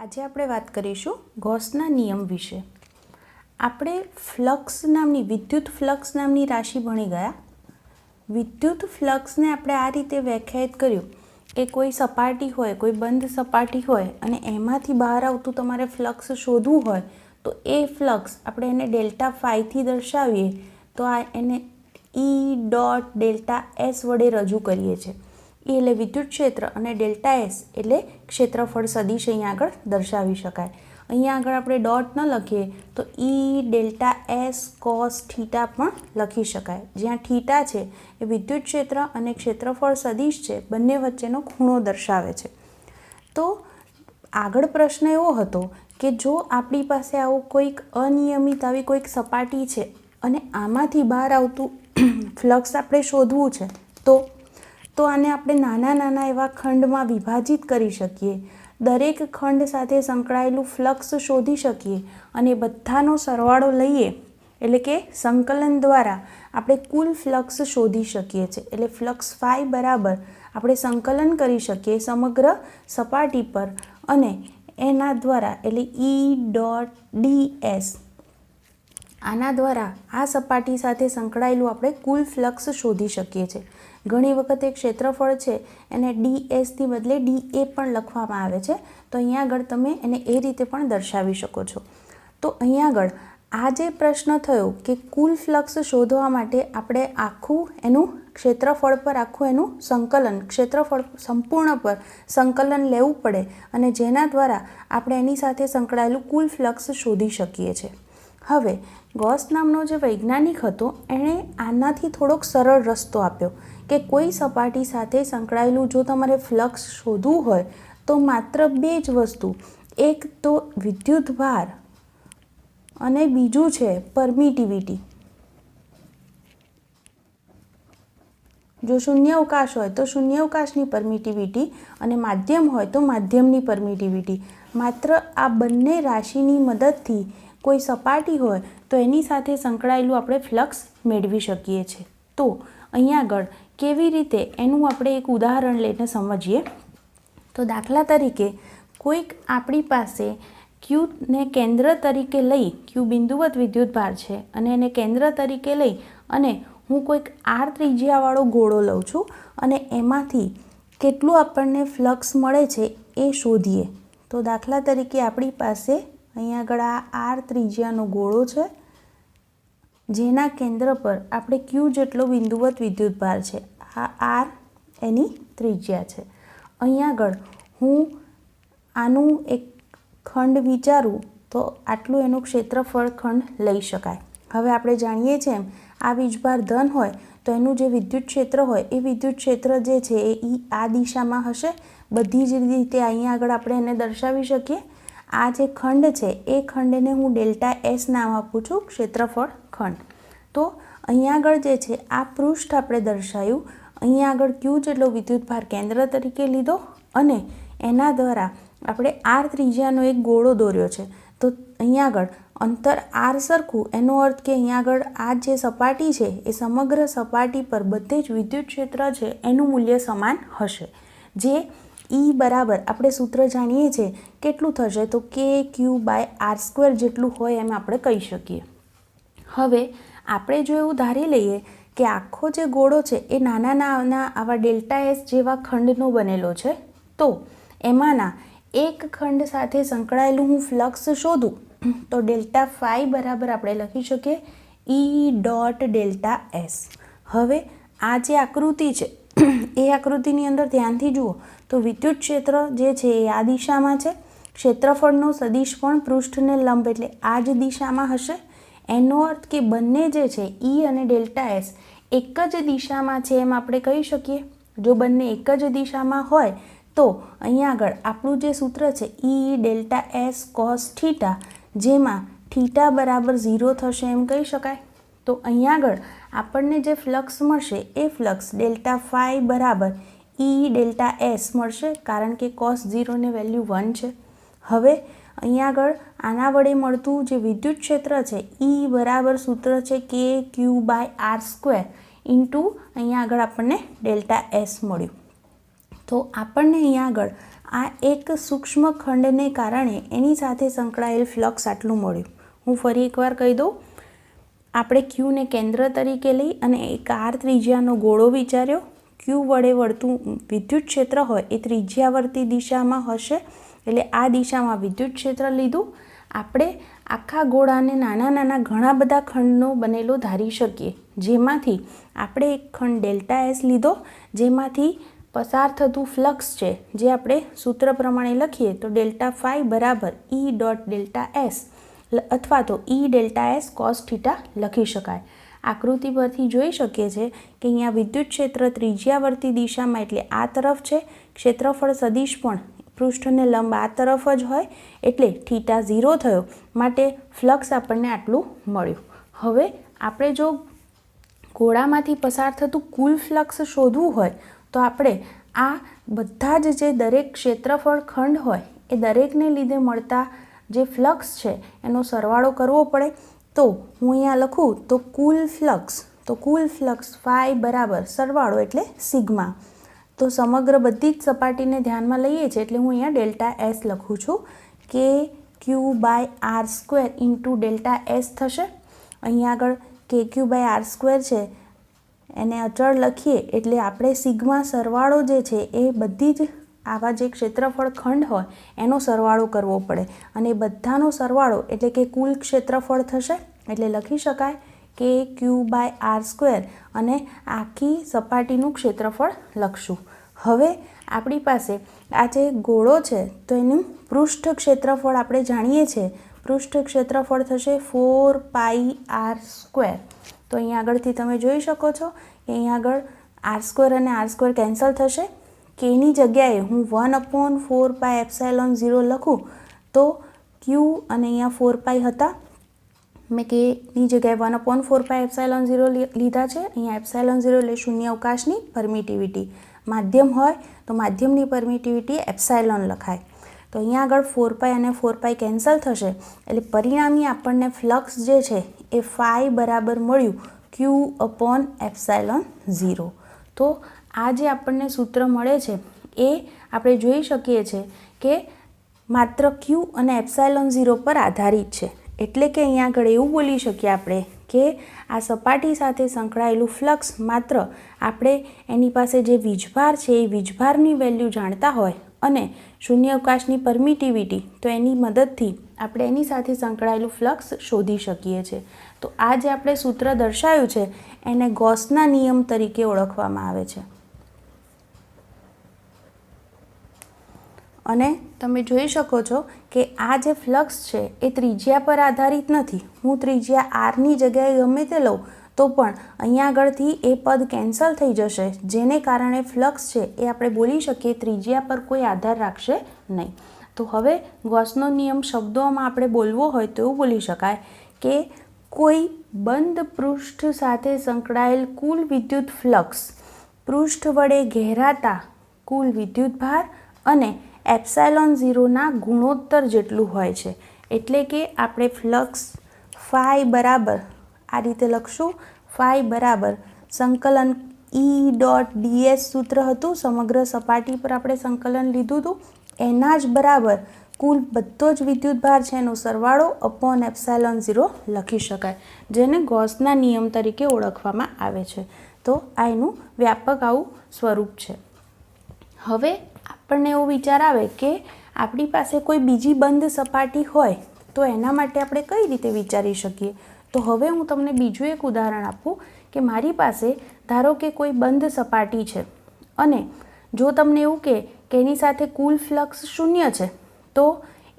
આજે આપણે વાત કરીશું ગૌસના નિયમ વિશે। આપણે ફ્લક્સ નામની વિદ્યુત ફ્લક્સ નામની રાશિ ભણી ગયા। વિદ્યુત ફ્લક્સને આપણે આ રીતે વ્યાખ્યાયિત કર્યું કે કોઈ સપાટી હોય, કોઈ બંધ સપાટી હોય અને એમાંથી બહાર આવતું તમારે ફ્લક્સ શોધવું હોય તો એ ફ્લક્સ આપણે એને ડેલ્ટા ફાઈથી દર્શાવીએ તો આ એને ઈ ડોટ ડેલ્ટા એસ વડે રજૂ કરીએ છીએ। એ એટલે વિદ્યુત ક્ષેત્ર અને ડેલ્ટા એસ એટલે ક્ષેત્રફળ સદિશ અહીંયા આગળ દર્શાવી શકાય। અહીંયા આગળ આપણે ડોટ ન લખીએ તો ઈ ડેલ્ટા એસ કોસ થીટા પણ લખી શકાય, જ્યાં થીટા છે એ વિદ્યુત ક્ષેત્ર અને ક્ષેત્રફળ સદિશ છે બંને વચ્ચેનો ખૂણો દર્શાવે છે। તો આગળ પ્રશ્ન એવો હતો કે જો આપણી પાસે આવું કોઈક અનિયમિત આવી કોઈક સપાટી છે અને આમાંથી બહાર આવતું ફ્લક્સ આપણે શોધવું છે તો આને આપણે નાના નાના એવા ખંડમાં વિભાજિત કરી શકીએ, દરેક ખંડ સાથે સંકળાયેલું ફ્લક્સ શોધી શકીએ અને બધાનો સરવાળો લઈએ એટલે કે સંકલન દ્વારા આપણે કુલ ફ્લક્સ શોધી શકીએ છીએ। એટલે ફ્લક્સ ફાઈ બરાબર આપણે સંકલન કરી શકીએ સમગ્ર સપાટી પર અને એના દ્વારા એટલે ઈ ડોટ ડી એસ આના દ્વારા આ સપાટી સાથે સંકળાયેલું આપણે કુલ ફ્લક્સ શોધી શકીએ છીએ। ઘણી વખત એક ક્ષેત્રફળ છે એને ડી એસથી બદલે ડી એ પણ લખવામાં આવે છે, તો અહીંયા આગળ તમે એને એ રીતે પણ દર્શાવી શકો છો। તો અહીંયા આગળ આ જે પ્રશ્ન થયો કે કુલ ફ્લક્સ શોધવા માટે આપણે આખું એનું ક્ષેત્રફળ પર આખું એનું સંકલન ક્ષેત્રફળ સંપૂર્ણ પર સંકલન લેવું પડે અને જેના દ્વારા આપણે એની સાથે સંકળાયેલું કુલ ફ્લક્સ શોધી શકીએ છીએ। હવે ગૌસ નામનો જે વૈજ્ઞાનિક હતો એણે આનાથી થોડોક સરળ રસ્તો આપ્યો કે કોઈ સપાટી સાથે સંકળાયેલું જો તમારે ફ્લક્સ શોધવું હોય તો માત્ર બે જ વસ્તુ, એક તો વિદ્યુત ભાર અને બીજું છે પરમિટિવિટી। જો શૂન્યાવકાશ હોય તો શૂન્યાવકાશની પરમિટિવિટી અને માધ્યમ હોય તો માધ્યમની પરમિટિવિટી, માત્ર આ બંને રાશિની મદદથી કોઈ સપાટી હોય તો એની સાથે સંકળાયેલું આપણે ફ્લક્સ મેળવી શકીએ છીએ। તો અહીંયા આગળ કેવી રીતે એનું આપણે એક ઉદાહરણ લઈને સમજીએ। તો દાખલા તરીકે કોઈક આપણી પાસે ક્યુને કેન્દ્ર તરીકે લઈ, ક્યુ બિંદુવત વિદ્યુત ભાર છે અને એને કેન્દ્ર તરીકે લઈ અને હું કોઈક આર ત્રિજ્યાવાળો ગોળો લઉં છું અને એમાંથી કેટલું આપણને ફ્લક્સ મળે છે એ શોધીએ। તો દાખલા તરીકે આપણી પાસે અહીંયા આગળ આ આર ત્રિજ્યાનો ગોળો છે જેના કેન્દ્ર પર આપણે ક્યુ જેટલો બિંદુવત વિદ્યુત ભાર છે, આ આર એની ત્રિજ્યા છે। અહીંયા આગળ હું આનું એક ખંડ વિચારું તો આટલું એનું ક્ષેત્રફળ ખંડ લઈ શકાય। હવે આપણે જાણીએ છીએ એમ આ વીજભાર ધન હોય તો એનું જે વિદ્યુત ક્ષેત્ર હોય એ વિદ્યુત ક્ષેત્ર જે છે એ આ દિશામાં હશે, બધી જ રીતે અહીંયા આગળ આપણે એને દર્શાવી શકીએ। આ જે ખંડ છે એ ખંડને હું ડેલ્ટા એસ નામ આપું છું, ક્ષેત્રફળ ખંડ। તો અહીંયા આગળ જે છે આ પૃષ્ઠ આપણે દર્શાવ્યું, અહીંયા આગળ ક્યુ જેટલો વિદ્યુત ભાર કેન્દ્ર તરીકે લીધો અને એના દ્વારા આપણે આર ત્રિજ્યાનો એક ગોળો દોર્યો છે। તો અહીંયા આગળ અંતર આર સરખું, એનો અર્થ કે અહીંયા આગળ આ જે સપાટી છે એ સમગ્ર સપાટી પર બધે જ વિદ્યુત ક્ષેત્ર છે એનું મૂલ્ય સમાન હશે, જે ઈ બરાબર આપણે સૂત્ર જાણીએ છીએ કેટલું થશે તો કે ક્યુ બાય આર સ્ક્વેર જેટલું હોય એમ આપણે કહી શકીએ। હવે આપણે જો એવું ધારી લઈએ કે આખો જે ગોળો છે એ નાના નાના આવા ડેલ્ટા એસ જેવા ખંડનો બનેલો છે તો એમાંના એક ખંડ સાથે સંકળાયેલું હું ફ્લક્સ શોધું તો ડેલ્ટા ફાઈ બરાબર આપણે લખી શકીએ ઈ ડોટ ડેલ્ટા એસ। હવે આ જે આકૃતિ છે એ આકૃતિની અંદર ધ્યાનથી જુઓ તો વિદ્યુત ક્ષેત્ર જે છે એ આ દિશામાં છે, ક્ષેત્રફળનો સદિશ પણ પૃષ્ઠને લંબ એટલે આ જ દિશામાં હશે। એનો અર્થ કે બંને જે છે ઈ અને ડેલ્ટા એસ એક જ દિશામાં છે એમ આપણે કહી શકીએ। જો બંને એક જ દિશામાં હોય તો અહીંયા આગળ આપણું જે સૂત્ર છે ઈ ડેલ્ટા એસ કોસ થીટા, જેમાં થીટા બરાબર 0 થશે એમ કહી શકાય। તો અહીંયા આગળ આપણને જે ફ્લક્સ મળશે એ ફ્લક્સ ડેલ્ટા ફાઈ બરાબર ઈ ડેલ્ટા એસ મળશે કારણ કે કોસ 0 વેલ્યુ 1 છે। હવે અહીંયા આગળ આના વડે મળતું જે વિદ્યુત ક્ષેત્ર છે ઈ બરાબર સૂત્ર છે કે q by r square into અહીંયા આગળ આપણને ડેલ્ટા એસ મળ્યું। તો આપણને અહીંયા આગળ આ એક સૂક્ષ્મ ખંડને કારણે એની સાથે સંકળાયેલ ફ્લક્સ આટલું મળ્યું. હું ફરી એકવાર કહી દઉં. આપણે ક્યુને કેન્દ્ર તરીકે લઈ અને એક આર ત્રિજ્યાનો ગોળો વિચાર્યો. ક્યુ વડે વળતું વિદ્યુત ક્ષેત્ર હોય એ ત્રિજ્યાવર્તી દિશામાં હશે, એટલે આ દિશામાં વિદ્યુત ક્ષેત્ર લીધું. આપણે આખા ગોળાને નાના નાના ઘણા બધા ખંડનો બનેલો ધારી શકીએ, જેમાંથી આપણે એક ખંડ ડેલ્ટા એસ લીધો, જેમાંથી પસાર થતું ફ્લક્સ છે જે આપણે સૂત્ર પ્રમાણે લખીએ તો ડેલ્ટા ફાઈ બરાબર ઈ ડોટ ડેલ્ટા એસ અથવા તો ઈ ડેલ્ટા એસ કોસ થીટા લખી શકાય. આકૃતિ પરથી જોઈ શકીએ છીએ કે અહીંયા વિદ્યુત ક્ષેત્ર ત્રિજ્યાવર્તી દિશામાં એટલે આ તરફ છે. ક્ષેત્રફળ સદિશ પણ પૃષ્ઠને લંબ આ તરફ જ હોય એટલે થીટા 0 થયો, માટે ફ્લક્સ આપણને આટલું મળ્યું. હવે આપણે જો ગોળામાંથી પસાર થતું કુલ ફ્લક્સ શોધવું હોય તો આપણે આ બધા જ જે દરેક ક્ષેત્રફળ ખંડ હોય એ દરેકને લીધે મળતા જે ફ્લક્સ છે એનો સરવાળો કરવો પડે. તો હું અહીંયા લખું તો કુલ ફ્લક્સ ફાઈ બરાબર સરવાળો એટલે સિગ્મા. તો સમગ્ર બધી જ સપાટીને ધ્યાનમાં લઈએ છીએ એટલે હું અહીંયા ડેલ્ટા એસ લખું છું કે q by r square into delta s થશે. અહીંયા આગળ કે ક્યુ બાય આર સ્ક્વેર છે એને અચળ લખીએ એટલે આપણે સિગ્મા સરવાળો જે છે એ બધી જ આવા જે ક્ષેત્રફળ ખંડ હોય એનો સરવાળો કરવો પડે, અને બધાનો સરવાળો એટલે કે કુલ ક્ષેત્રફળ થશે. એટલે લખી શકાય કે ક્યુ બાય આર સ્ક્વેર અને આખી સપાટીનું ક્ષેત્રફળ લખશું. હવે આપણી પાસે આ જે ગોળો છે તો એનું પૃષ્ઠ ક્ષેત્રફળ આપણે જાણીએ છીએ. પૃષ્ઠ ક્ષેત્રફળ થશે 4 પાઈ આર સ્ક્વેર. તો અહીંયા આગળથી તમે જોઈ શકો છો કે અહીંયા આગળ આર સ્ક્વેર અને આર સ્ક્વેર કેન્સલ થશે. કેની જગ્યાએ હું 1/4 પાઈ એપ્સાઇલોન 0 લખું તો ક્યુ અને અહીંયા 4 પાઈ હતા, મેં કેની જગ્યાએ 1/4 પાઈ એપ્સાઇલોન 0 લીધા છે. અહીંયા એપ્સાઇલોન 0 એટલે શૂન્ય અવકાશની પરમિટિવિટી. માધ્યમ હોય તો માધ્યમની પરમિટિવિટી એપ્સાઇલોન લખાય. તો અહીંયા આગળ 4 પાઈ અને 4 પાઈ કેન્સલ થશે એટલે પરિણામી આપણને ફ્લક્સ જે છે એ ફાઈ બરાબર મળ્યું ક્યુ અપોન એપ્સાઇલોન 0. તો આ જે આપણને સૂત્ર મળે છે એ આપણે જોઈ શકીએ છીએ કે માત્ર ક્યુ અને એપ્સાઇલોન 0 પર આધારિત છે. એટલે કે અહીંયા આગળ એવું બોલી શકીએ આપણે કે આ સપાટી સાથે સંકળાયેલું ફ્લક્સ માત્ર આપણે એની પાસે જે વીજભાર છે એ વીજભારની વેલ્યુ જાણતા હોય અને શૂન્ય અવકાશની પરમિટિવિટી તો એની મદદથી આપણે એની સાથે સંકળાયેલું ફ્લક્સ શોધી શકીએ છીએ. તો આ જે આપણે સૂત્ર દર્શાવ્યું છે એને ગોસના નિયમ તરીકે ઓળખવામાં આવે છે. અને તમે જોઈ શકો છો કે આ જે ફ્લક્સ છે એ ત્રિજ્યા પર આધારિત નથી. હું ત્રિજ્યા આરની જગ્યાએ ગમે તે લઉં તો પણ અહીંયા આગળથી એ પદ કેન્સલ થઈ જશે, જેને કારણે ફ્લક્સ છે એ આપણે બોલી શકીએ ત્રિજ્યા પર કોઈ આધાર રાખશે નહીં. તો હવે ગોસનો નિયમ શબ્દોમાં આપણે બોલવો હોય તો એવું બોલી શકાય કે કોઈ બંધ પૃષ્ઠ સાથે સંકળાયેલ કુલ વિદ્યુત ફ્લક્સ પૃષ્ઠ વડે ઘેરાતા કુલ વિદ્યુતભાર અને એપ્સાઇલોન 0ના ગુણોત્તર જેટલું હોય છે. એટલે કે આપણે ફ્લક્સ ફાઈ બરાબર આ રીતે લખશું. ફાઈ બરાબર સંકલન ઈ ડોટ ડીએસ સૂત્ર હતું, સમગ્ર સપાટી પર આપણે સંકલન લીધું હતું, એના જ બરાબર કુલ બધો જ વિદ્યુતભાર છે એનો સરવાળો અપોન એપ્સાઇલોન 0 લખી શકાય, જેને ગોસના નિયમ તરીકે ઓળખવામાં આવે છે. તો આ એનું વ્યાપક આવું સ્વરૂપ છે. હવે આપણને એવો વિચાર આવે કે આપણી પાસે કોઈ બીજી બંધ સપાટી હોય તો એના માટે આપણે કઈ રીતે વિચારી શકીએ. તો હવે હું તમને બીજું એક ઉદાહરણ આપું કે મારી પાસે ધારો કે કોઈ બંધ સપાટી છે અને જો તમને એવું કે એની સાથે કુલ ફ્લક્સ શૂન્ય છે તો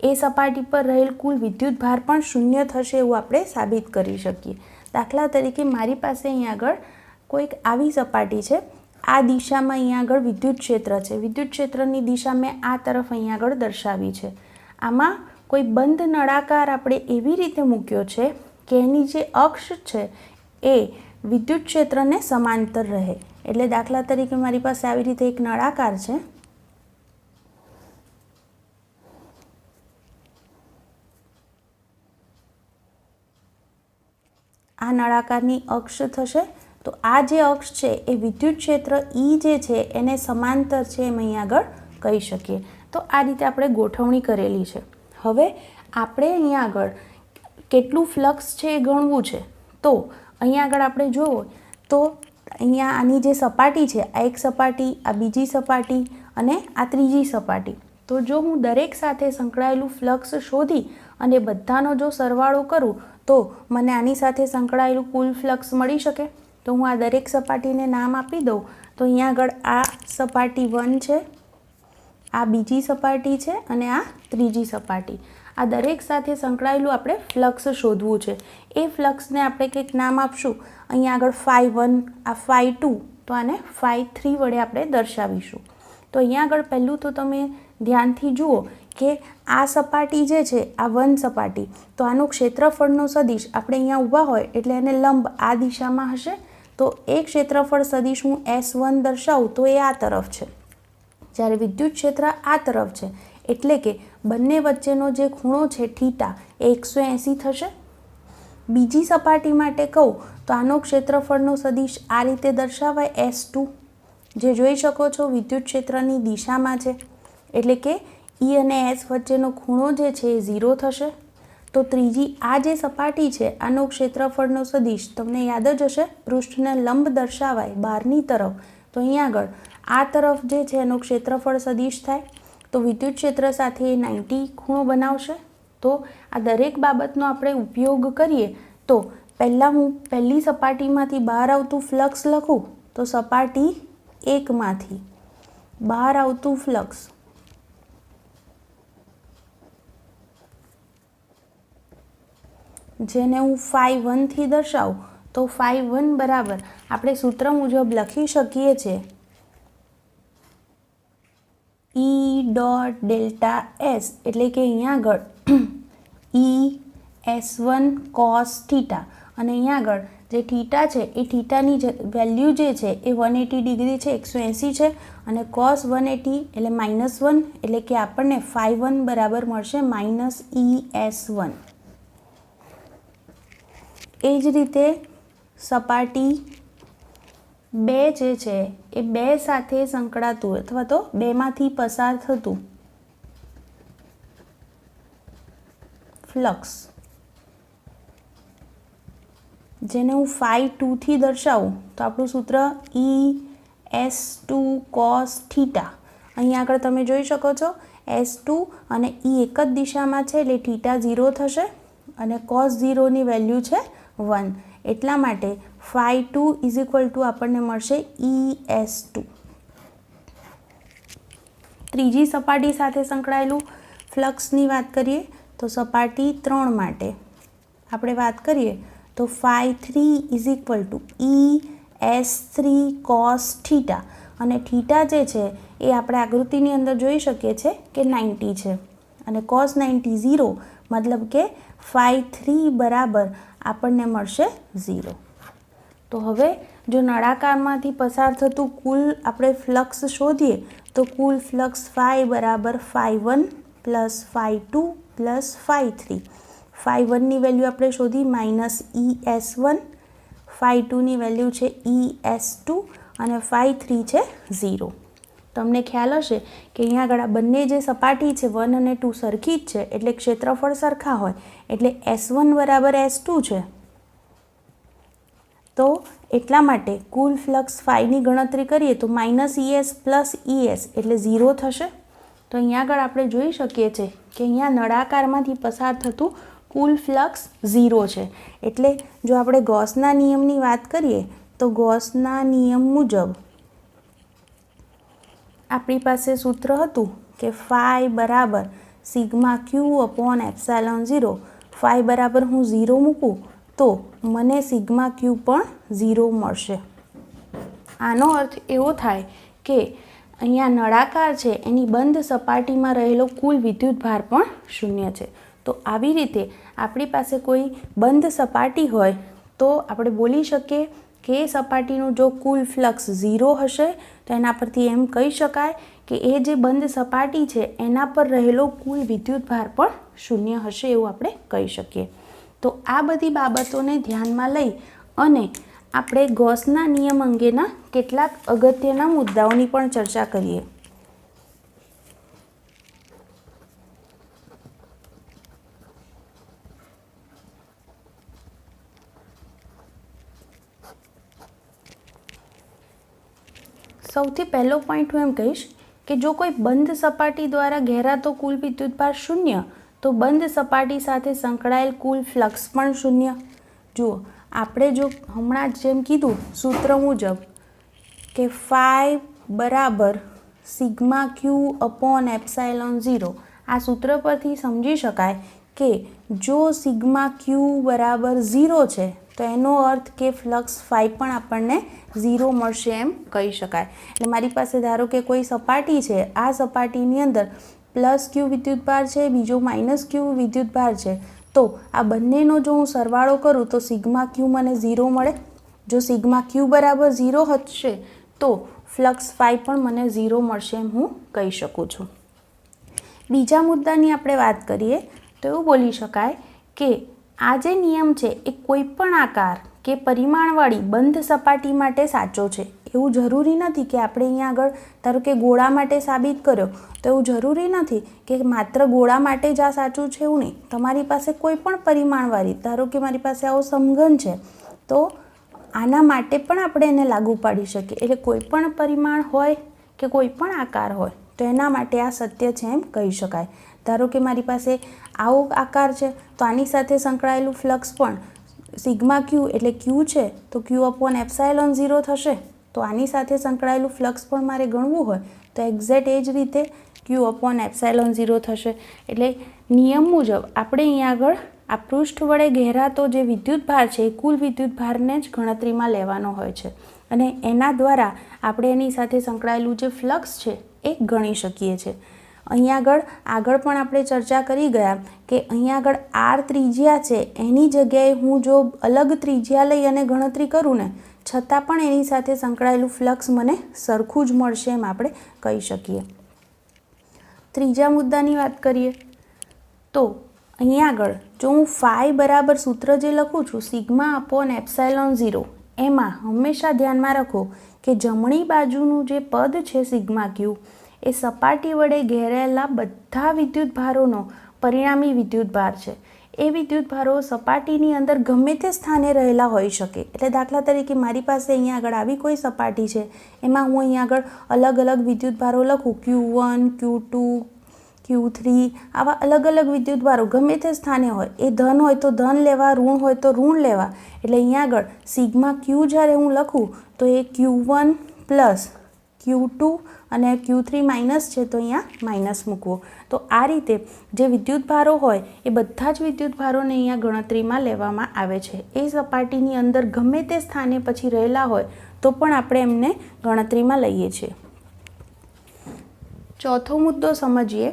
એ સપાટી પર રહેલ કુલ વિદ્યુતભાર પણ શૂન્ય થશે એવું આપણે સાબિત કરી શકીએ. દાખલા તરીકે મારી પાસે અહીંયા આગળ કોઈક આવી સપાટી છે, આ દિશામાં અહીંયા આગળ વિદ્યુત ક્ષેત્ર છે. વિદ્યુત ક્ષેત્રની દિશા મેં આ તરફ અહીંયા આગળ દર્શાવી છે. આમાં કોઈ બંધ નળાકાર આપણે એવી રીતે મૂક્યો છે કે એની જે અક્ષ છે એ વિદ્યુત ક્ષેત્રને સમાંતર રહે. એટલે દાખલા તરીકે મારી પાસે આવી રીતે એક નળાકાર છે. આ નળાકારની અક્ષ થશે. તો આ જે અક્ષ છે એ વિદ્યુત ક્ષેત્ર ઈ જે છે એને સમાંતર છે એમ અહીંયા આગળ કહી શકીએ. તો આ રીતે આપણે ગોઠવણી કરેલી છે. હવે આપણે અહીંયા આગળ કેટલું ફ્લક્સ છે એ ગણવું છે. તો અહીંયા આગળ આપણે જુઓ તો અહીંયા આની જે સપાટી છે, આ એક સપાટી, આ બીજી સપાટી અને આ ત્રીજી સપાટી. તો જો હું દરેક સાથે સંકળાયેલું ફ્લક્સ શોધી અને બધાનો જો સરવાળો કરું તો મને આની સાથે સંકળાયેલું કુલ ફ્લક્સ મળી શકે. તો હું આ દરેક સપાટીને નામ આપી દઉં. તો અહીંયા આગળ આ સપાટી 1 છે, આ બીજી સપાટી છે અને આ ત્રીજી સપાટી. આ દરેક સાથે સંકળાયેલું આપણે ફ્લક્સ શોધવું છે. એ ફ્લક્સને આપણે કંઈક નામ આપશું. અહીંયા આગળ φ1, આ φ2, તો આને φ3 વડે આપણે દર્શાવીશું. તો અહીંયા આગળ પહેલું તો તમે ધ્યાનથી જુઓ કે આ સપાટી જે છે, આ 1 સપાટી, તો આનું ક્ષેત્રફળનો સદિશ આપણે અહીંયા ઊભા હોય એટલે એને લંબ આ દિશામાં હશે. તો એ ક્ષેત્રફળ સદિશ હું S1 દર્શાવું તો એ આ તરફ છે, જ્યારે વિદ્યુત ક્ષેત્ર આ તરફ છે. એટલે કે બંને વચ્ચેનો જે ખૂણો છે થીટા એ 180 થશે. બીજી સપાટી માટે કહું તો આનો ક્ષેત્રફળનો સદિશ આ રીતે દર્શાવાય S2, જે જોઈ શકો છો વિદ્યુત ક્ષેત્રની દિશામાં છે. એટલે કે E અને S વચ્ચેનો ખૂણો જે છે એ 0 થશે. તો ત્રીજી આ જે સપાટી છે આનો ક્ષેત્રફળનો સદિશ તમને યાદ જ હશે, પૃષ્ઠને લંબ દર્શાવાય બહારની તરફ. તો અહીંયા આગળ આ તરફ જે છે એનો ક્ષેત્રફળ સદિશ થાય. તો વિદ્યુત ક્ષેત્ર સાથે એ 90 ખૂણો બનાવશે. તો આ દરેક બાબતનો આપણે ઉપયોગ કરીએ તો પહેલાં હું પહેલી સપાટીમાંથી બહાર આવતું ફ્લક્સ લખું. તો સપાટી 1માંથી બહાર આવતું ફ્લક્સ જેને હું φ1 થી દર્શાવું. તો φ1 બરાબર આપણે સૂત્ર મુજબ લખી શકીએ છીએ E.ΔS, એટલે કે અહીંયા આગળ ES1 cos θ, અને અહીંયા આગળ જે થીટા છે એ થીટાની વેલ્યુ જે છે એ 180 ડિગ્રી છે, 180 છે, અને cos 180 એટલે -1, એટલે કે આપણને φ1 બરાબર મળશે -ES1. એ જ રીતે સપાટી 2 જે છે એ 2 સાથે સંકળાતું અથવા તો 2માંથી પસાર થતું ફ્લક્સ જેને હું φ2 થી દર્શાવું. તો આપણું સૂત્ર ES2 cos θ. અહીંયા આગળ તમે જોઈ શકો છો S2 અને E એક જ દિશામાં છે એટલે θ 0 થશે અને cos 0ની વેલ્યુ છે 1. એટલા માટે φ2 = આપણને મળશે ES2. ત્રીજી સપાટી સાથે સંકળાયેલું ફ્લક્સની વાત કરીએ તો સપાટી 3 માટે આપણે વાત કરીએ તો φ3 = ES3 cos θ. અને θ જે છે એ આપણે આકૃતિની અંદર જોઈ શકીએ છીએ કે 90 છે અને cos 90 0, મતલબ કે φ3 બરાબર આપણને મળશે 0. તો હવે જો નળાકારમાંથી પસાર થતું કુલ આપણે ફ્લક્સ શોધીએ તો કુલ ફ્લક્સ φ બરાબર φ1 + φ2 + φ3. φ1ની વેલ્યુ આપણે શોધી -ES1, φ2ની વેલ્યુ છે ES2 અને φ3 છે 0. તમને ખ્યાલ હશે કે અહીંયા આગળ આ બંને જે સપાટી છે 1 અને 2 સરખી જ છે, એટલે ક્ષેત્રફળ સરખા હોય એટલે S1 બરાબર S2 છે. તો એટલા માટે કુલ ફ્લક્સ φની ગણતરી કરીએ તો -ES + ES એટલે 0 થશે. તો અહીંયા આગળ આપણે જોઈ શકીએ છીએ કે અહીંયા નળાકારમાંથી પસાર થતું કુલ ફ્લક્સ 0 છે. એટલે જો આપણે ગૌસના નિયમની વાત કરીએ તો ગૌસના નિયમ મુજબ આપણી પાસે સૂત્ર હતું કે φ બરાબર σq/ε0. φ બરાબર હું 0 મૂકું તો મને σq પણ 0 મળશે. આનો અર્થ એવો થાય કે અહીંયા નળાકાર છે એની બંધ સપાટીમાં રહેલો કુલ વિદ્યુતભાર પણ 0 છે. તો આવી રીતે આપણી પાસે કોઈ બંધ સપાટી હોય તો આપણે બોલી શકીએ કે એ સપાટીનું જો કુલ ફ્લક્સ 0 હશે તો એના પરથી એમ કહી શકાય કે એ જે બંધ સપાટી છે એના પર રહેલો કુલ વિદ્યુતભાર પણ 0 હશે, એવું આપણે કહી શકીએ. તો આ બધી બાબતોને ધ્યાનમાં લઈ અને આપણે ગૌસના નિયમ અંગેના કેટલાક અગત્યના મુદ્દાઓની પણ ચર્ચા કરીએ. સૌથી પહેલો પોઈન્ટ હું એમ કહીશ કે જો કોઈ બંધ સપાટી દ્વારા ઘેરાતો કુલ વિદ્યુતભાર શૂન્ય તો બંધ સપાટી સાથે સંકળાયેલ કુલ ફ્લક્સ પણ શૂન્ય. જુઓ, આપણે જો હમણાં જેમ કીધું સૂત્ર મુજબ કે ફાઈ બરાબર સિગ્મા ક્યુ અપોન એપ્સાઇલોન 0, આ સૂત્ર પરથી સમજી શકાય કે જો સિગ્મા ક્યુ બરાબર 0 છે તો એનો અર્થ કે ફ્લક્સ ફાઈ પણ આપણને 0 મળશે એમ કહી શકાય. એટલે મારી પાસે ધારો કે કોઈ સપાટી છે, આ સપાટીની અંદર પ્લસ ક્યુ વિદ્યુતભાર છે, બીજો માઇનસ ક્યુ વિદ્યુતભાર છે, તો આ બંનેનો જો હું સરવાળો કરું તો સિગ્મા ક્યુ મને 0 મળે. જો સિગ્મા ક્યુ બરાબર 0 હશે તો ફ્લક્સ ફાઈ પણ મને 0 મળશે એમ હું કહી શકું છું. બીજા મુદ્દાની આપણે વાત કરીએ તો એવું બોલી શકાય કે આ જે નિયમ છે એ કોઈ પણ આકાર કે પરિમાણવાળી બંધ સપાટી માટે સાચો છે. એવું જરૂરી નથી કે આપણે અહીંયા આગળ ધારો કે ગોળા માટે સાબિત કર્યો તો એવું જરૂરી નથી કે માત્ર ગોળા માટે જ આ સાચું છે એવું નહીં. તમારી પાસે કોઈ પણ પરિમાણવાળી, ધારો કે મારી પાસે આવો સમઘન છે તો આના માટે પણ આપણે એને લાગુ પાડી શકીએ. એટલે કોઈ પણ પરિમાણ હોય કે કોઈ પણ આકાર હોય તો એના માટે આ સત્ય છે એમ કહી શકાય. ધારો કે મારી પાસે આવો આકાર છે તો આની સાથે સંકળાયેલું ફ્લક્સ પણ સિગ્મા ક્યુ એટલે ક્યુ છે તો ક્યુ અપોન એપ્સાઇલોન 0 થશે. તો આની સાથે સંકળાયેલું ફ્લક્સ પણ મારે ગણવું હોય તો એક્ઝેક્ટ એ જ રીતે ક્યુ અપોન એપ્સાઇલોન 0 થશે. એટલે નિયમ મુજબ આપણે અહીંયા આગળ આ પૃષ્ઠ વડે ઘેરાતો જે વિદ્યુતભાર છે એ કુલ વિદ્યુતભારને જ ગણતરીમાં લેવાનો હોય છે અને એના દ્વારા આપણે એની સાથે સંકળાયેલું જે ફ્લક્સ છે એ ગણી શકીએ છીએ. અહીંયા આગળ પણ આપણે ચર્ચા કરી ગયા કે અહીંયા આગળ આર ત્રિજ્યા છે એની જગ્યાએ હું જો અલગ ત્રિજ્યા લઈ અને ગણતરી કરું ને છતાં પણ એની સાથે સંકળાયેલું ફ્લક્સ મને સરખું જ મળશે એમ આપણે કહી શકીએ. ત્રીજા મુદ્દાની વાત કરીએ તો અહીંયા આગળ જો હું ફાઈ બરાબર સૂત્ર જે લખું છું સિગ્મા અપોન એપ્સાઇલોન 0, એમાં હંમેશા ધ્યાનમાં રાખો કે જમણી બાજુનું જે પદ છે સિગ્મા ક્યુ એ સપાટી વડે ઘેરાયેલા બધા વિદ્યુતભારોનો પરિણામી વિદ્યુતભાર છે. એ વિદ્યુતભારો સપાટીની અંદર ગમે તે સ્થાને રહેલા હોઈ શકે. એટલે દાખલા તરીકે મારી પાસે અહીંયા આગળ આવી કોઈ સપાટી છે, એમાં હું અહીંયા આગળ અલગ અલગ વિદ્યુતભારો લખું Q1, Q2, Q3, આવા અલગ અલગ વિદ્યુતભારો ગમે તે સ્થાને હોય. એ ધન હોય તો ધન લેવા, ઋણ હોય તો ઋણ લેવા. એટલે અહીંયા આગળ સિગ્મા ક્યુ જ્યારે હું લખું તો એ Q1 પ્લસ Q2 અને Q3 માઇનસ છે તો અહીંયા માઇનસ મૂકવો. તો આ રીતે જે વિદ્યુતભારો હોય એ બધા જ વિદ્યુતભારોને અહીંયા ગણતરીમાં લેવામાં આવે છે. એ સપાટીની અંદર ગમે તે સ્થાને પછી રહેલા હોય તો પણ આપણે એમને ગણતરીમાં લઈએ છીએ. ચોથો મુદ્દો સમજીએ.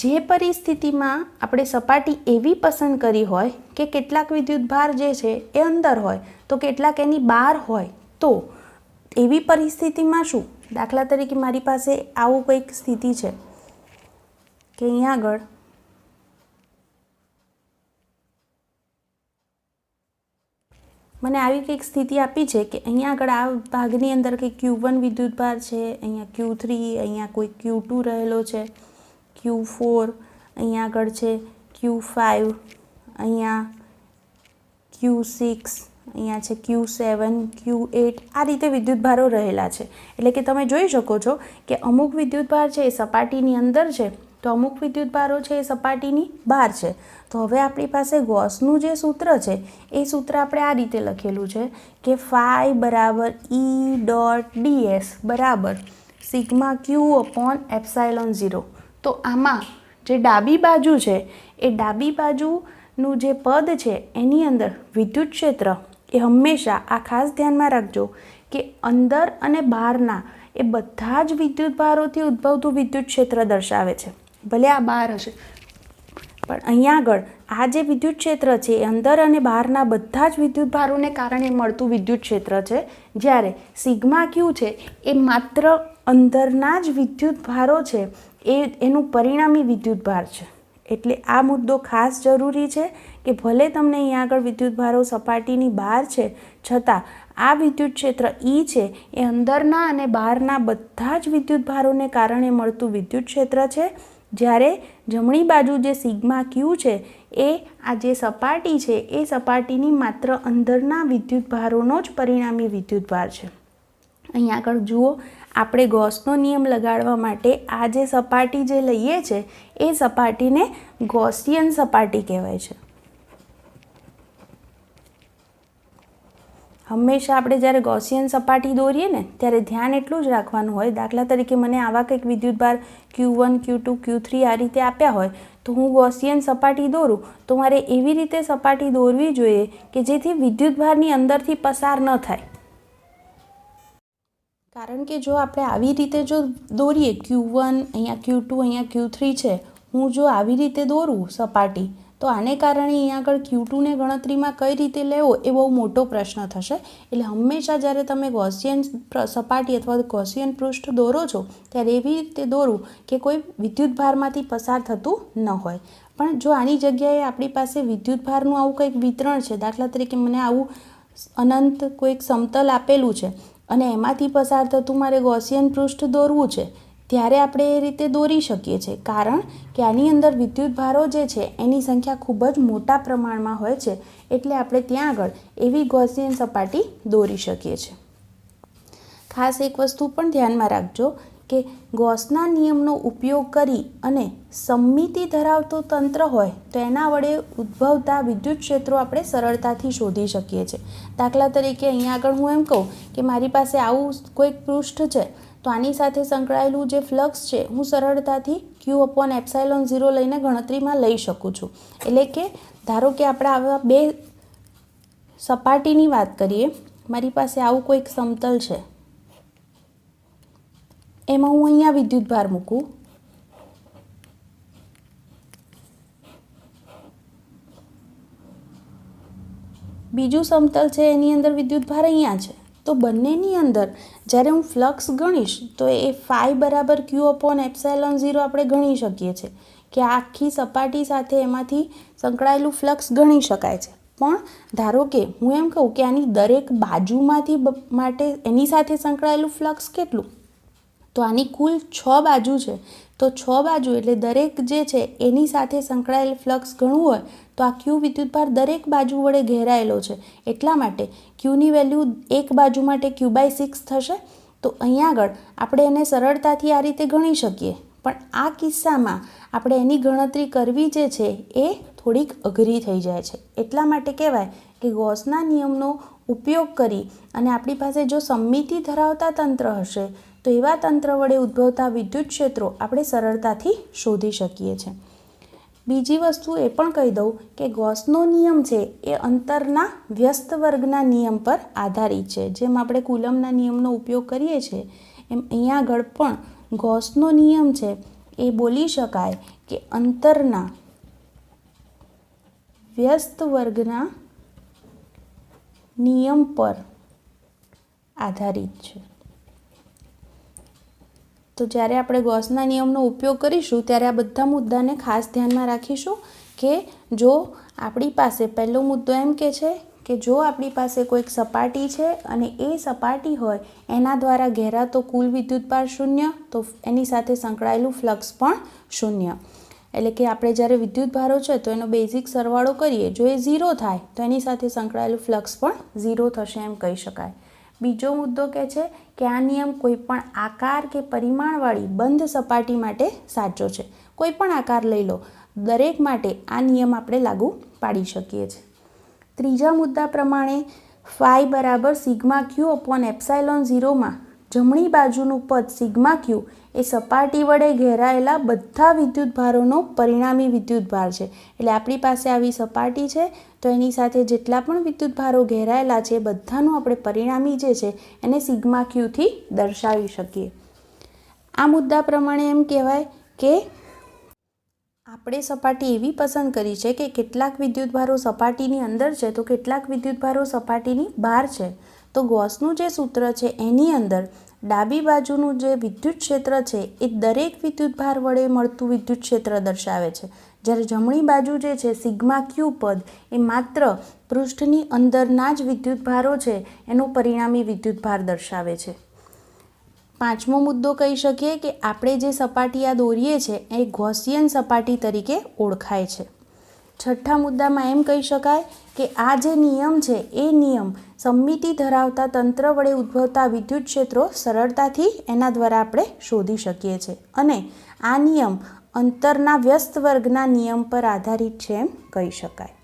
જે પરિસ્થિતિમાં આપણે સપાટી એવી પસંદ કરી હોય કે કેટલાક વિદ્યુતભાર જે છે એ અંદર હોય તો કેટલાક એની બહાર હોય, તો એવી પરિસ્થિતિમાં શું? દાખલા તરીકે મારી પાસે આવું કંઈક સ્થિતિ છે કે અહીંયા આગળ મને આવી કંઈક સ્થિતિ આપી છે કે અહીંયા આગળ આ ભાગની અંદર કંઈક Q1 વિદ્યુતભાર છે, અહીંયા Q3, અહીંયા કોઈ Q2 રહેલો છે, Q4, અહીંયા આગળ છે Q5, અહીંયા Q6, અહીંયા છે Q7, Q8, આ રીતે વિદ્યુતભારો રહેલા છે. એટલે કે તમે જોઈ શકો છો કે અમુક વિદ્યુતભાર છે એ સપાટીની અંદર છે તો અમુક વિદ્યુતભારો છે એ સપાટીની બહાર છે. તો હવે આપણી પાસે ગોસનું જે સૂત્ર છે એ સૂત્ર આપણે આ રીતે લખેલું છે કે ફાઈ બરાબર E ડોટ ds બરાબર સિગ્મા ક્યુ અપોન એપ્સાઇલોન 0. તો આમાં જે ડાબી બાજુ છે એ ડાબી બાજુનું જે પદ છે એની અંદર વિદ્યુત ક્ષેત્ર એ હંમેશા આ ખાસ ધ્યાનમાં રાખજો કે અંદર અને બહારના એ બધા જ વિદ્યુતભારોથી ઉદ્ભવતું વિદ્યુત ક્ષેત્ર દર્શાવે છે. ભલે આ બહાર હશે પણ અહીંયા આગળ આ જે વિદ્યુત ક્ષેત્ર છે એ અંદર અને બહારના બધા જ વિદ્યુતભારોને કારણે મળતું વિદ્યુત ક્ષેત્ર છે. જ્યારે સિગ્મા ક્યુ છે એ માત્ર અંદરના જ વિદ્યુતભારો છે એનું પરિણામી વિદ્યુતભાર છે. એટલે આ મુદ્દો ખાસ જરૂરી છે કે ભલે તમને અહીંયા આગળ વિદ્યુતભારો સપાટીની બહાર છે છતાં આ વિદ્યુત ક્ષેત્ર E છે એ અંદરના અને બહારના બધા જ વિદ્યુતભારોને કારણે મળતું વિદ્યુત ક્ષેત્ર છે. જ્યારે જમણી બાજુ જે સિગ્મા ક્યુ છે એ આ જે સપાટી છે એ સપાટીની માત્ર અંદરના વિદ્યુતભારોનો જ પરિણામી વિદ્યુતભાર છે. અહીં આગળ જુઓ, આપણે ગોસનો નિયમ લગાડવા માટે આ જે સપાટી જે લઈએ છે એ સપાટીને ગોસિયન સપાટી કહેવાય છે. હંમેશા આપણે જ્યારે ગોસિયન સપાટી દોરીએ ને ત્યારે ધ્યાન એટલું જ રાખવાનું હોય, દાખલા તરીકે મને આવા કંઈક વિદ્યુતભાર Q1, Q2, Q3 આ રીતે આપ્યા હોય તો હું ગોસિયન સપાટી દોરું તો મારે એવી રીતે સપાટી દોરવી જોઈએ કે જેથી વિદ્યુતભારની અંદરથી પસાર ન થાય. કારણ કે જો આપણે આવી રીતે જો દોરીએ Q1, અહીંયા Q2, અહીંયા Q3 છે, હું જો આવી રીતે દોરું સપાટી તો આને કારણે અહીંયા આગળ Q2ને ગણતરીમાં કઈ રીતે લેવો એ બહુ મોટો પ્રશ્ન થશે. એટલે હંમેશા જ્યારે તમે ગોસિયન સપાટી અથવા ગોસિયન પૃષ્ઠ દોરો છો ત્યારે એવી રીતે દોરું કે કોઈ વિદ્યુતભારમાંથી પસાર થતું ન હોય. પણ જો આની જગ્યાએ આપણી પાસે વિદ્યુતભારનું આવું કંઈક વિતરણ છે, દાખલા તરીકે મને આવું અનંત કોઈક સમતલ આપેલું છે અને એમાંથી પસાર થતું મારે ગોસિયન પૃષ્ઠ દોરવું છે, ત્યારે આપણે એ રીતે દોરી શકીએ છીએ. કારણ કે આની અંદર વિદ્યુતભારો જે છે એની સંખ્યા ખૂબ જ મોટા પ્રમાણમાં હોય છે, એટલે આપણે ત્યાં આગળ એવી ગોસિયન સપાટી દોરી શકીએ છીએ. ખાસ એક વસ્તુ પણ ધ્યાનમાં રાખજો કે ગોસના નિયમનો ઉપયોગ કરી અને સમમિતિ ધરાવતું તંત્ર હોય તો એના વડે ઉદ્ભવતા વિદ્યુત ક્ષેત્રો આપણે સરળતાથી શોધી શકીએ છીએ. દાખલા તરીકે અહીંયા આગળ હું એમ કહું કે મારી પાસે આવું કોઈક પૃષ્ઠ છે તો આની સાથે સંકળાયેલું જે ફ્લક્સ છે હું સરળતાથી Q/ε0 લઈને ગણતરીમાં લઈ શકું છું. એટલે કે ધારો કે આપણે આવા બે સપાટીની વાત કરીએ, મારી પાસે આવું કોઈક સમતલ છે, એમાં હું અહીંયા વિદ્યુતભાર મૂકું, બીજું સમતલ છે એની અંદર વિદ્યુતભાર અહીંયા છે, તો બંનેની અંદર જ્યારે હું ફ્લક્સ ગણીશ તો એ ફાઈ બરાબર Q/ε0 આપણે ગણી શકીએ છીએ કે આ આખી સપાટી સાથે એમાંથી સંકળાયેલું ફ્લક્સ ગણી શકાય છે. પણ ધારો કે હું એમ કહું કે આની દરેક બાજુમાંથી માટે એની સાથે સંકળાયેલું ફ્લક્સ કેટલું, તો આની કુલ 6 બાજુ છે, તો 6 બાજુ એટલે દરેક જે છે એની સાથે સંકળાયેલ ફ્લક્સ ગણવું હોય તો આ Q વિદ્યુતભાર દરેક બાજુ વડે ઘેરાયેલો છે, એટલા માટે Qની વેલ્યુ એક બાજુ માટે Q/6 થશે. તો અહીંયા આગળ આપણે એને સરળતાથી આ રીતે ગણી શકીએ, પણ આ કિસ્સામાં આપણે એની ગણતરી કરવી જે છે એ થોડીક અઘરી થઈ જાય છે. એટલા માટે કહેવાય કે ગોસના નિયમનો ઉપયોગ કરી અને આપણી પાસે જો સમમિતિ ધરાવતા તંત્ર હશે તો એવા તંત્ર વડે ઉદ્ભવતા વિદ્યુત ક્ષેત્રો આપણે સરળતાથી શોધી શકીએ છીએ. બીજી વસ્તુ એ પણ કહી દઉં કે ગોસનો નિયમ છે એ અંતરના વ્યસ્ત વર્ગના નિયમ પર આધારિત છે. જેમ આપણે કુલમના નિયમનો ઉપયોગ કરીએ છીએ એમ અહીંયા આગળ પણ ગોસનો નિયમ છે એ બોલી શકાય કે અંતરના વ્યસ્ત વર્ગના નિયમ પર આધારિત છે. તો જ્યારે આપણે ગોસના નિયમનો ઉપયોગ કરીશું ત્યારે આ બધા મુદ્દાને ખાસ ધ્યાનમાં રાખીશું કે જો આપણી પાસે પહેલો મુદ્દો એમ કે છે કે જો આપણી પાસે કોઈક સપાટી છે અને એ સપાટી હોય એના દ્વારા ઘેરાતો કુલ વિદ્યુતભાર 0, તો એની સાથે સંકળાયેલું ફ્લક્સ પણ 0. એટલે કે આપણે જ્યારે વિદ્યુતભારો છે તો એનો બેઝિક સરવાળો કરીએ, જો એ 0 થાય તો એની સાથે સંકળાયેલું ફ્લક્સ પણ 0 થશે એમ કહી શકાય. બીજો મુદ્દો કહે છે કે આ નિયમ કોઈ પણ આકાર કે પરિમાણવાળી બંધ સપાટી માટે સાચો છે. કોઈ પણ આકાર લઈ લો, દરેક માટે આ નિયમ આપણે લાગુ પાડી શકીએ છીએ. ત્રીજા મુદ્દા પ્રમાણે ફાઈ બરાબર σQ/ε0માં જમણી બાજુનું પદ σQ એ સપાટી વડે ઘેરાયેલા બધા વિદ્યુતભારોનો પરિણામી વિદ્યુતભાર છે. એટલે આપણી પાસે આવી સપાટી છે તો એની સાથે જેટલા પણ વિદ્યુતભારો ઘેરાયેલા છે એ બધાનું આપણે પરિણામી જે છે એને σQ દર્શાવી શકીએ. આ મુદ્દા પ્રમાણે એમ કહેવાય કે આપણે સપાટી એવી પસંદ કરી છે કે કેટલાક વિદ્યુતભારો સપાટીની અંદર છે તો કેટલાક વિદ્યુતભારો સપાટીની બહાર છે. તો ગોસનું જે સૂત્ર છે એની અંદર ડાબી બાજુનું જે વિદ્યુત ક્ષેત્ર છે એ દરેક વિદ્યુતભાર વડે મળતું વિદ્યુત ક્ષેત્ર દર્શાવે છે, જ્યારે જમણી બાજુ જે છે σQ પદ એ માત્ર પૃષ્ઠની અંદરના જ વિદ્યુતભારો છે એનો પરિણામી વિદ્યુતભાર દર્શાવે છે. પાંચમો મુદ્દો કહી શકીએ કે આપણે જે સપાટી આ દોરીએ છીએ એ ગોસિયન સપાટી તરીકે ઓળખાય છે. છઠ્ઠા મુદ્દામાં એમ કહી શકાય કે આ જે નિયમ છે એ નિયમ સમમિતિ ધરાવતા તંત્ર વડે ઉદ્ભવતા વિદ્યુત ક્ષેત્રો સરળતાથી એના દ્વારા આપણે શોધી શકીએ છીએ અને આ નિયમ અંતરના વ્યસ્ત વર્ગના નિયમ પર આધારિત છે એમ કહી શકાય.